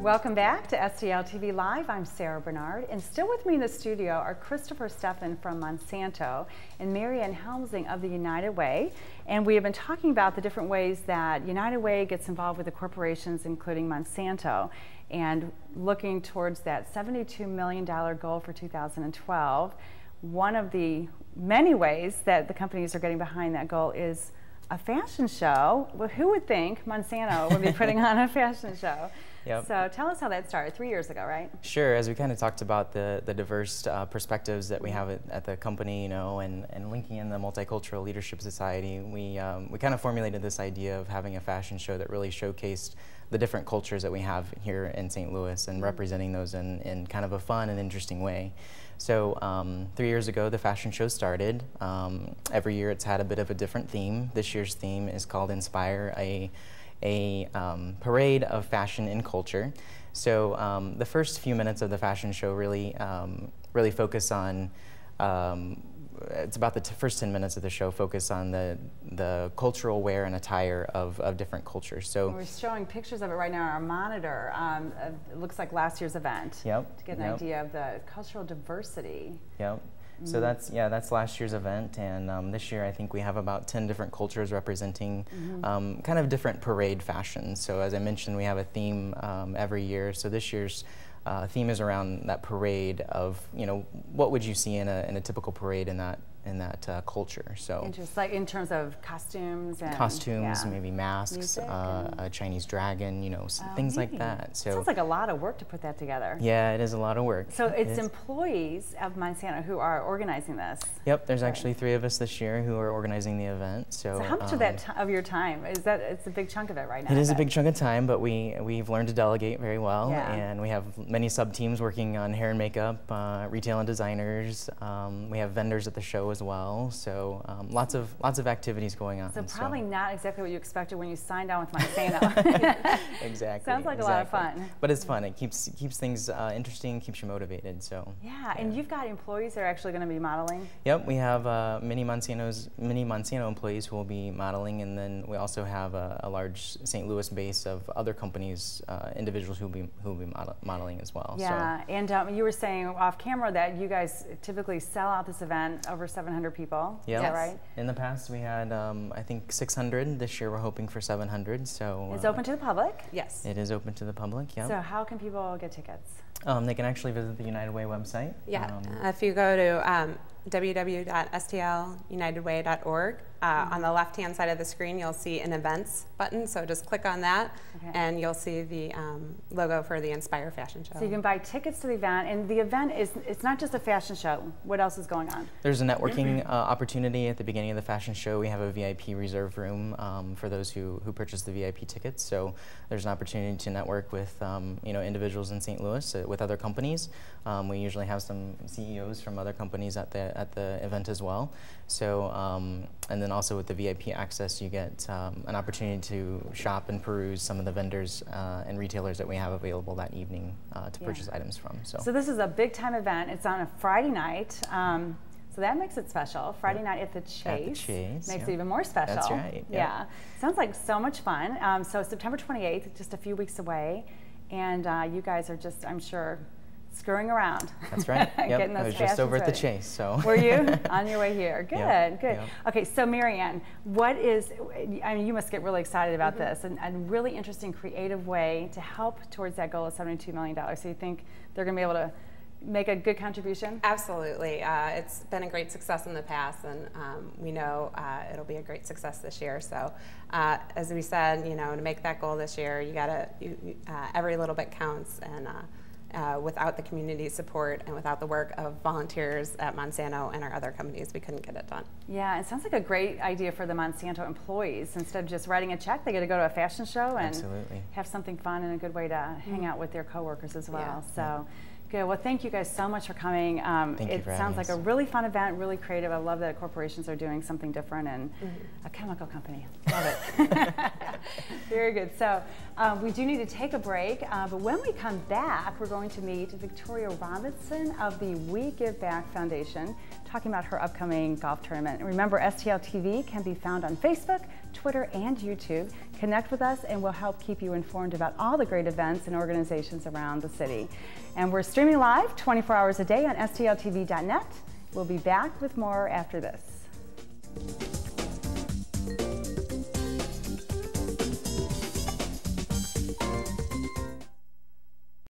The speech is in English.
Welcome back to STL TV Live. I'm Sarah Bernard, and still with me in the studio are Kristopher Steffen from Monsanto and Marianne Helmsing of the United Way. And we have been talking about the different ways that United Way gets involved with the corporations, including Monsanto, and looking towards that $72 million goal for 2012. One of the many ways that the companies are getting behind that goal is a fashion show. Well, who would think Monsanto would be putting on a fashion show? Yep. So tell us how that started 3 years ago, right? Sure. As we kind of talked about the diverse perspectives that we have at the company, you know, and linking in the Multicultural Leadership Society, we kind of formulated this idea of having a fashion show that really showcased the different cultures that we have here in St. Louis and representing those in kind of a fun and interesting way. So 3 years ago, the fashion show started. Every year it's had a bit of a different theme. This year's theme is called Inspire, a parade of fashion and culture. So the first few minutes of the fashion show really focus on, it's about the first 10 minutes of the show focus on the cultural wear and attire of different cultures. So we're showing pictures of it right now on our monitor. It looks like last year's event. Yep. To get an idea of the cultural diversity. Yep. So that's last year's event, and this year I think we have about 10 different cultures representing kind of different parade fashions. So as I mentioned, we have a theme every year. So this year's theme is around that parade of, you know, what would you see in a typical parade in that culture. So interesting, like in terms of costumes and maybe masks, a Chinese dragon, you know, things like that. So sounds like a lot of work to put that together. Yeah, it is a lot of work. So it's employees of Monsanto who are organizing this. Yep, there's actually 3 of us this year who are organizing the event. So how much of that of your time is that? It's a big chunk of it right now. It is a big chunk of time, but we've learned to delegate very well, Yeah. and we have many sub teams working on hair and makeup, retail and designers. We have vendors at the show as well, so lots of activities going on. So probably not exactly what you expected when you signed on with Monsanto. Exactly. Sounds like a lot of fun. But it's fun. It keeps things interesting, keeps you motivated. So yeah, and you've got employees that are actually going to be modeling. Yep, we have many Monsanto employees who will be modeling, and then we also have a large St. Louis base of other companies, individuals who will be modeling as well. Yeah, so. And you were saying off camera that you guys typically sell out this event over 700 people. Yep. Is that right? In the past we had I think 600. This year we're hoping for 700. So it's open to the public? Yes. It is open to the public. Yeah. So how can people get tickets? They can actually visit the United Way website. Yeah. If you go to www.stlunitedway.org. On the left-hand side of the screen, you'll see an events button, so just click on that, and you'll see the logo for the Inspire Fashion Show. So you can buy tickets to the event, and the event it's not just a fashion show. What else is going on? There's a networking opportunity at the beginning of the fashion show. We have a VIP reserve room for those who purchase the VIP tickets, so there's an opportunity to network with you know, individuals in St. Louis, with other companies. We usually have some CEOs from other companies at the event as well. So and then also with the VIP access, you get an opportunity to shop and peruse some of the vendors and retailers that we have available that evening to purchase items from. So this is a big time event. It's on a Friday night. So that makes it special. Friday night at the Chase. At the Chase. Makes it even more special. That's right. Yeah. Sounds like so much fun. So September 28th, just a few weeks away. And you guys are just, I'm sure, screwing around. That's right. Yep. I was just over at the Chase. So. Were you on your way here? Good, good. Yep. Okay, so Marianne, what is? I mean, you must get really excited about this, and a really interesting, creative way to help towards that goal of $72 million. So you think they're going to be able to make a good contribution? Absolutely. It's been a great success in the past, and we know it'll be a great success this year. So, as we said, you know, to make that goal this year, you gotta every little bit counts, and without the community support and without the work of volunteers at Monsanto and our other companies, we couldn't get it done. Yeah, it sounds like a great idea for the Monsanto employees. Instead of just writing a check, they get to go to a fashion show and have something fun and a good way to hang out with their coworkers as well. So. Good. Well, thank you guys so much for coming. It sounds like a really fun event, really creative. I love that corporations are doing something different, and a chemical company. Love it. Very good. So we do need to take a break, but when we come back, we're going to meet Victoria Robinson of the We Give Back Foundation talking about her upcoming golf tournament. And remember, STL TV can be found on Facebook, Twitter, and YouTube. Connect with us and we'll help keep you informed about all the great events and organizations around the city. And we're streaming live 24 hours a day on stltv.net. We'll be back with more after this.